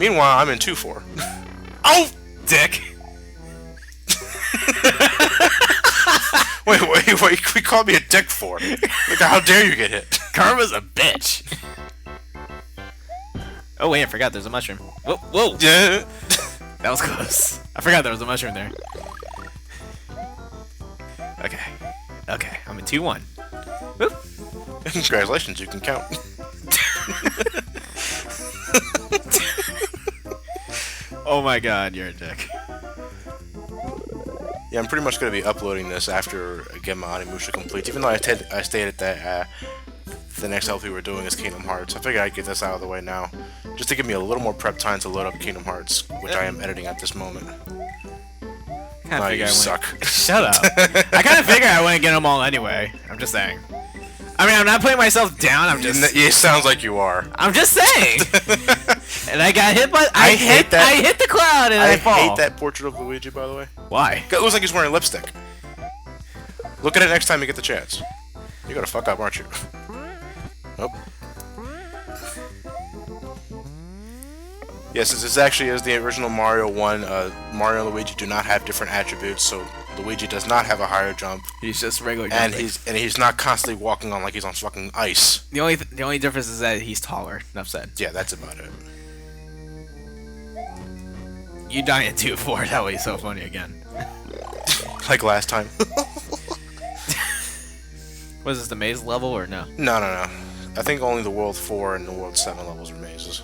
Meanwhile, I'm in 2-4. Oh, dick. Wait, we called me a dick for? Like, how dare you get hit? Karma's a bitch. Oh, wait, I forgot there's a mushroom. Whoa. Yeah. That was close. I forgot there was a mushroom there. Okay, I'm in 2-1. Whoop. Congratulations, you can count. Oh my god, you're a dick. Yeah, I'm pretty much going to be uploading this after Gemma Animusha completes, even though I stated that the next LP we're doing is Kingdom Hearts. I figured I'd get this out of the way now, just to give me a little more prep time to load up Kingdom Hearts, which I am editing at this moment. You suck. Shut up. I kind of figured I wouldn't get them all anyway. I'm just saying. I mean, I'm not putting myself down. I'm just. It sounds like you are. I'm just saying. And I got hit by. I hit the cloud and I fall. I hate that portrait of Luigi, by the way. Why? It looks like he's wearing lipstick. Look at it next time you get the chance. You're gonna fuck up, aren't you? Nope. Yes, this actually is the original Mario 1. Mario and Luigi do not have different attributes, so Luigi does not have a higher jump. He's just regular. And he's not constantly walking on like he's on fucking ice. The only difference is that he's taller. Enough said. Yeah, that's about it. You die in 2-4. That way, so funny again. Like last time. Was this the maze level or no? No. I think only the World 4 and the World 7 levels are mazes.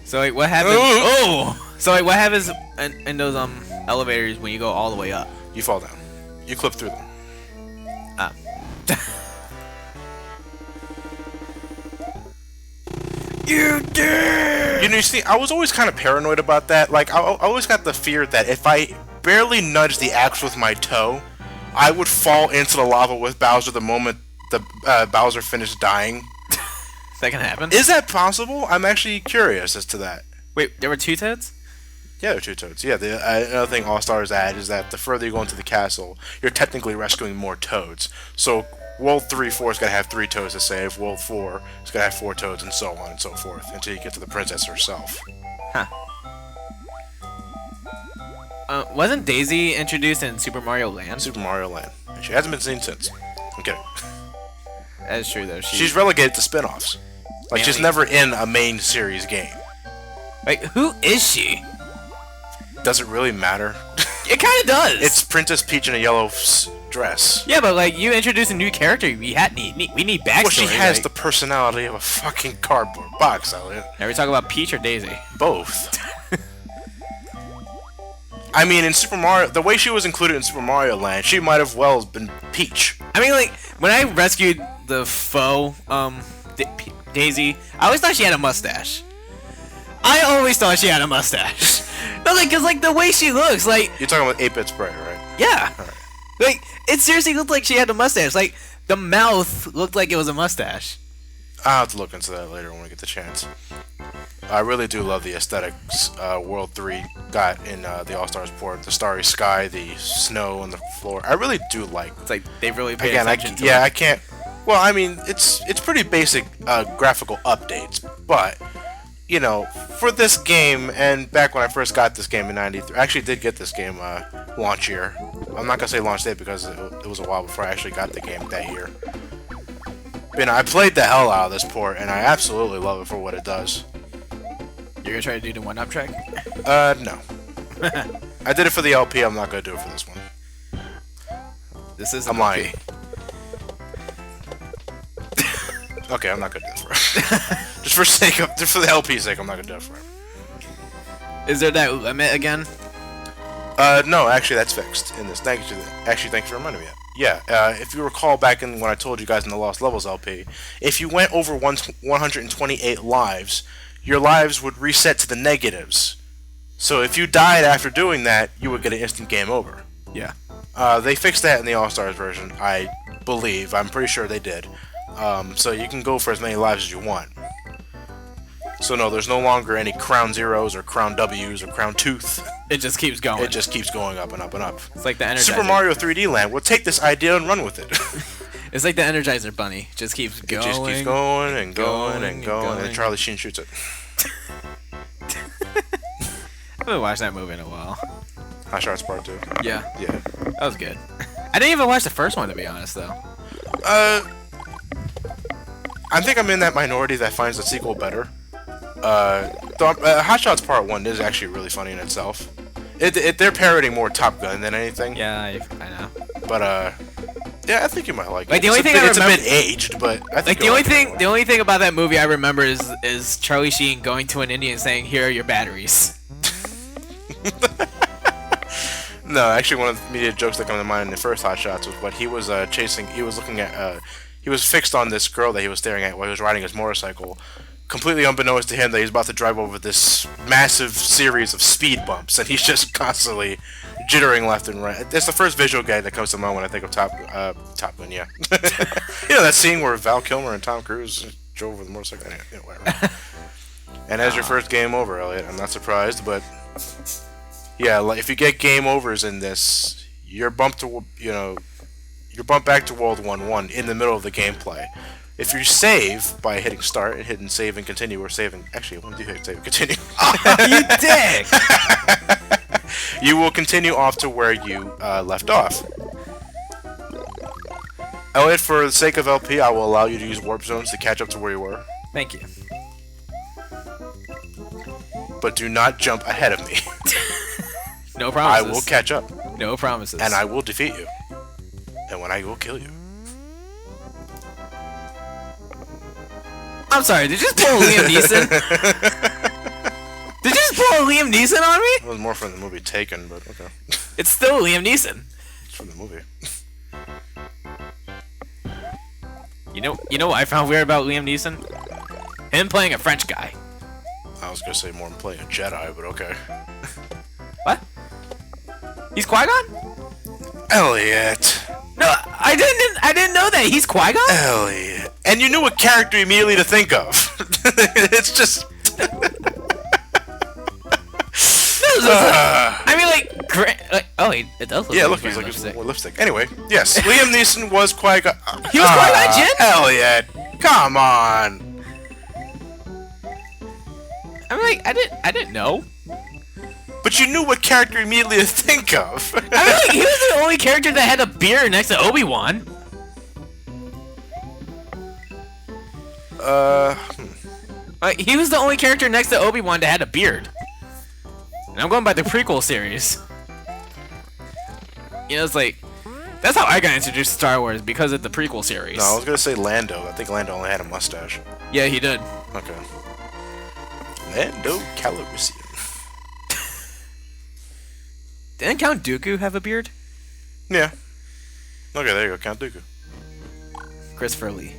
So like, what happens? Oh! So like, what happens in those elevators when you go all the way up? You fall down. You clip through them. Ah. You did! You see, I was always kind of paranoid about that. Like, I always got the fear that if I barely nudged the axe with my toe, I would fall into the lava with Bowser the moment the Bowser finished dying. Is that gonna happen? Is that possible? I'm actually curious as to that. Wait, there were 2 Toads? Yeah, there are 2 Toads. Yeah, another thing All-Stars add is that the further you go into the castle, you're technically rescuing more Toads. So, World 3-4 is going to have 3 Toads to save, World 4 is going to have 4 Toads, and so on and so forth, until you get to the princess herself. Huh. Wasn't Daisy introduced in Super Mario Land? Super Mario Land. She hasn't been seen since. I'm kidding. That is true, though. She's relegated to spin-offs. Like, she's never in a main series game. Like, who is she? Does it really matter? It kind of does. It's Princess Peach in a yellow dress. Yeah, but like, you introduce a new character, we need backstory. Well, she has the personality of a fucking cardboard box, Elliot. Are we talking about Peach or Daisy? Both. I mean, in Super Mario, the way she was included in Super Mario Land, she might have well been Peach. I mean, like, when I rescued the foe, Daisy, I always thought she had a mustache. I always thought she had a mustache. No, like, cause like the way she looks, like. You're talking about 8-bit spray, right? Yeah. All right. Like, it seriously looked like she had a mustache. Like, the mouth looked like it was a mustache. I'll have to look into that later when we get the chance. I really do love the aesthetics World 3 got in the All-Stars port. The starry sky, the snow on the floor. I really do like. It's like they really paid attention to it. I can't. Well, I mean, it's pretty basic graphical updates, but you know, for this game, and back when I first got this game in '93, I actually did get this game launch year. I'm not gonna say launch date because it was a while before I actually got the game that year. But, you know, I played the hell out of this port, and I absolutely love it for what it does. You're gonna try to do the 1-up track? No. I did it for the LP. I'm not gonna do it for this one. This is. I'm lying. Okay, I'm not gonna do it for it. just for the LP's sake, I'm not gonna do it for it. Is there that limit again? No, actually, that's fixed in this. Thank you for reminding me of that. Yeah, if you recall back in when I told you guys in the Lost Levels LP, if you went over 128 lives, your lives would reset to the negatives. So if you died after doing that, you would get an instant game over. Yeah. They fixed that in the All-Stars version, I believe. I'm pretty sure they did. So you can go for as many lives as you want. So no, there's no longer any Crown Zeros or Crown W's or Crown Tooth. It just keeps going. It just keeps going up and up and up. It's like the Energizer. Super Mario 3D Land will take this idea and run with it. It's like the Energizer Bunny. Just keeps going. It just keeps going and going and going, and Charlie Sheen shoots it. I haven't watched that movie in a while. Hot Shots Part 2. Yeah. Yeah. That was good. I didn't even watch the first one, to be honest, though. I think I'm in that minority that finds the sequel better. Hot Shots Part 1 is actually really funny in itself. They're parodying more Top Gun than anything. Yeah, I know. But, yeah, I think you might like it. Like, the only thing it's a bit aged, but I think the only thing about that movie I remember is Charlie Sheen going to an Indian saying, "Here are your batteries." No, actually, one of the immediate jokes that come to mind in the first Hot Shots was what he was chasing. He was looking at. He was fixed on this girl that he was staring at while he was riding his motorcycle, completely unbeknownst to him that he's about to drive over this massive series of speed bumps, and he's just constantly jittering left and right. It's the first visual gag that comes to mind when I think of Top Gun. Yeah, you know that scene where Val Kilmer and Tom Cruise drove over the motorcycle. Anyway, whatever. And as your first game over, Elliot, I'm not surprised, but. Yeah, like if you get game overs in this, you're bumped back to World 1-1 in the middle of the gameplay. If you save by hitting start and hitting save and continue, or saving, actually, when do you hit save and continue? Oh, you dick! You will continue off to where you left off. Elliot, for the sake of LP, I will allow you to use warp zones to catch up to where you were. Thank you. But do not jump ahead of me. No promises. I will catch up. No promises. And I will defeat you. And when I will kill you. I'm sorry, did you just pull Liam Neeson? Did you just pull Liam Neeson on me? It was more from the movie Taken, but okay. It's still Liam Neeson. It's from the movie. You know what I found weird about Liam Neeson? Him playing a French guy. I was gonna say more than playing a Jedi, but okay. What? He's Qui-Gon? Elliot. No, I didn't know that. He's Qui-Gon? Elliot. And you knew a character immediately to think of. It's just... I mean, oh, it does look yeah, like look, he's like lipstick. more lipstick. Anyway, yes, Liam Neeson was Qui-Gon. He was Qui-Gon Jinn? Elliot, come on. I mean, like, I didn't know. But you knew what character immediately to think of. I mean, like, he was the only character that had a beard next to Obi-Wan. Like, he was the only character next to Obi-Wan that had a beard. And I'm going by the prequel series. You know, it's like, that's how I got introduced to Star Wars, because of the prequel series. No, I was gonna say Lando. I think Lando only had a mustache. Yeah, he did. Okay. Lando Calrissian. Didn't Count Dooku have a beard? Yeah. Okay, there you go, Count Dooku. Christopher Lee.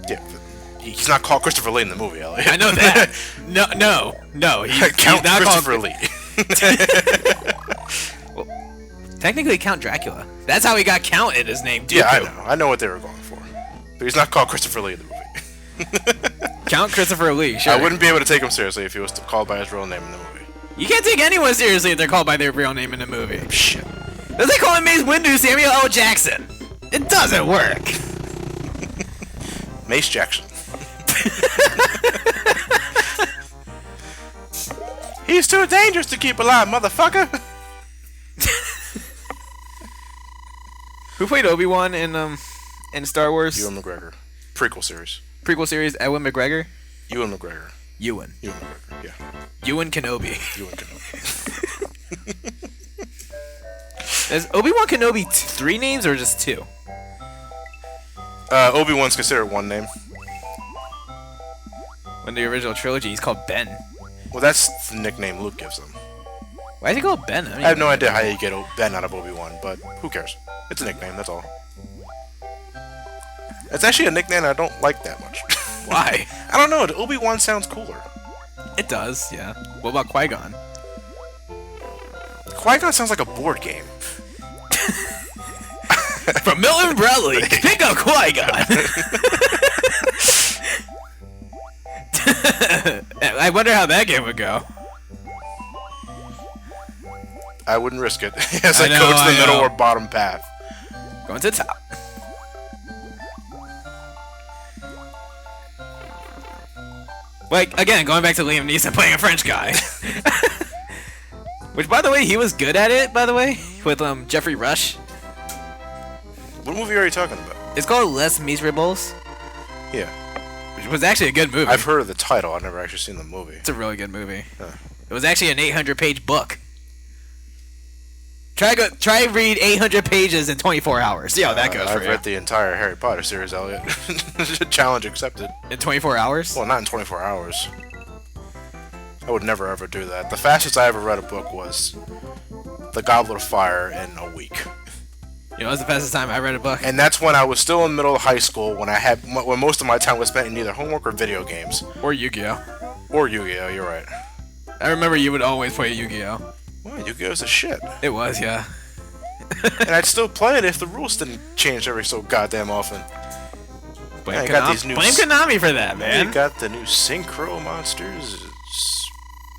Yeah, but he's not called Christopher Lee in the movie, Elliot. I know that. No. Count he's not Christopher called... Lee. Well, technically, Count Dracula. That's how he got Count in his name, Dooku. Yeah, I know. I know what they were going for. But he's not called Christopher Lee in the movie. Count Christopher Lee, sure. I wouldn't be able to take him seriously if he was called by his real name in the movie. You can't take anyone seriously if they're called by their real name in a movie. Shit. Does they call him Mace Windu Samuel L. Jackson? It doesn't work. Mace Jackson. He's too dangerous to keep alive, motherfucker. Who played Obi-Wan in Star Wars? Ewan McGregor. Prequel series. Prequel series, Ewan McGregor? Ewan McGregor. Ewan McGregor, yeah. Ewan Kenobi. Ewan Kenobi. Is Obi-Wan Kenobi 3 names or just 2? Obi-Wan's considered one name. In the original trilogy, he's called Ben. Well, that's the nickname Luke gives him. Why is he called Ben? I have no idea how you get Ben out of Obi-Wan, but who cares? It's a nickname, that's all. It's actually a nickname I don't like that much. Why? I don't know, Obi-Wan sounds cooler. It does, yeah. What about Qui-Gon? Qui-Gon sounds like a board game. From Milton Bradley, pick up Qui-Gon! I wonder how that game would go. I wouldn't risk it. As I go to the middle or bottom path. Going to the top. Like, again, going back to Liam Neeson playing a French guy. Which, by the way, he was good at it, by the way, with Jeffrey Rush. What movie are you talking about? It's called Les Miserables, Yeah. which was actually a good movie. I've heard of the title. I've never actually seen the movie. It's a really good movie. Huh. It was actually an 800-page book. Try read 800 pages in 24 hours. See how that goes for I've you. read the entire Harry Potter series, Elliot. Challenge accepted. In 24 hours? Well, not in 24 hours. I would never ever do that. The fastest I ever read a book was The Goblet of Fire in a week. You know, that's the fastest time I read a book. And that's when I was still in the middle of high school, when most of my time was spent in either homework or video games. Or Yu-Gi-Oh. Or Yu-Gi-Oh, you're right. I remember you would always play Yu-Gi-Oh. Well, Yu-Gi-Oh's a shit. It was, yeah. And I'd still play it if the rules didn't change every so goddamn often. Blame, Yeah, I got these new Blame Konami for that, man. You got the new synchro monsters,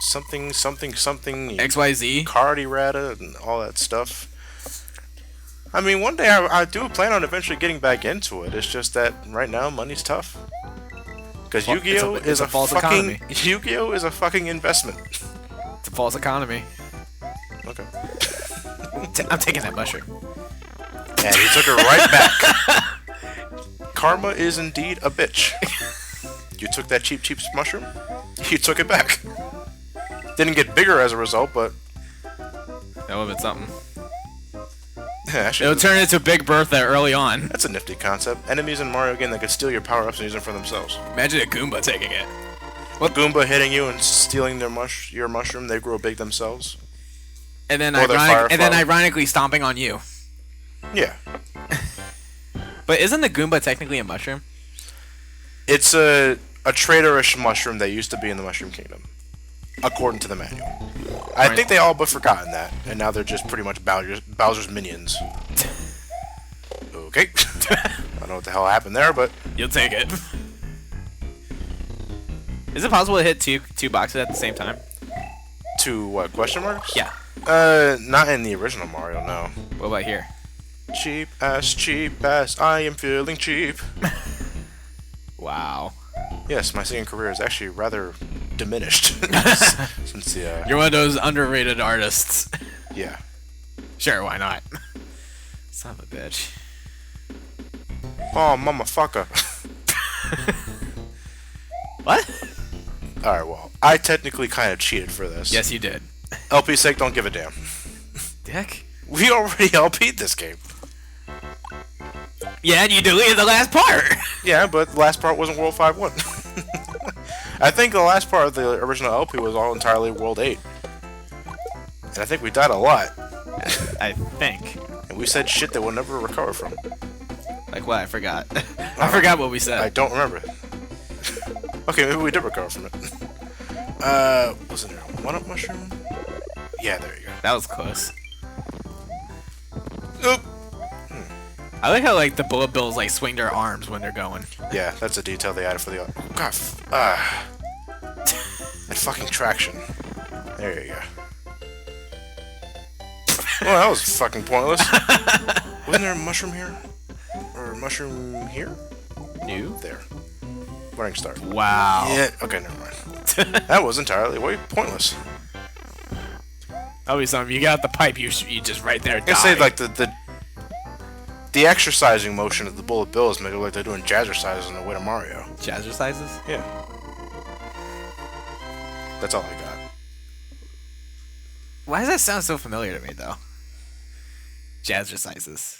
something, XYZ. card errata, and all that stuff. I mean, one day I do plan on eventually getting back into it. It's just that right now money's tough. Because Well, Yu-Gi-Oh it's is a a false fucking economy. Yu-Gi-Oh is a fucking investment. It's a false economy. Okay. I'm taking that mushroom. And he took it right back. Karma is indeed a bitch. You took that cheap mushroom. You took it back. Didn't get bigger as a result, but That would have been something. actually, It'll turn into Big Bertha early on. that's a nifty concept. Enemies in Mario game that could steal your power-ups and use them for themselves. Imagine a Goomba taking it. Goomba hitting you and stealing your mushroom, they grow big themselves. And then, Or their ironically stomping on you. Yeah. But isn't the Goomba technically a mushroom? It's a traitorish mushroom that used to be in the Mushroom Kingdom, according to the manual. I think they all but forgotten that, and now they're just pretty much Bowser's minions. Okay. I don't know what the hell happened there, but You'll take it. Is it possible to hit two boxes at the same time? two what, question marks? Yeah. Not in the original Mario, no. What about here? Cheap ass, I am feeling cheap. Wow. Yes, my singing career is actually rather diminished since the. You're one of those underrated artists. Yeah. Sure, why not? Son of a bitch. Oh, motherfucker. What? Alright, well, I technically kind of cheated for this. Yes, you did. LP sake, don't give a damn. Dick. We already LP'd this game. Yeah, and you deleted the last part. Yeah, but the last part wasn't World 5-1. I think the last part of the original LP was all entirely World 8. And I think we died a lot. I think. And we said shit that we'll never recover from. Like what? I forgot. I forgot what we said. I don't remember. Okay, maybe we did recover from it. Wasn't there a one-up mushroom? Yeah, there you go. That was close. Oop. I like how like the bullet bills like swing their arms when they're going. Yeah, that's a detail they added for the. God, that fucking traction. There you go. Well, that was fucking pointless. Wasn't there a mushroom here? Or a mushroom here? New? There. Running start. Wow. Yeah. Okay, never mind. That was entirely pointless. Always something. You got the pipe. You just right there. I say like the exercising motion of the bullet bills make it look like they're doing jazzercises on the way to Mario. Jazzercises? Yeah. That's all I got. Why does that sound so familiar to me though? Jazzercises.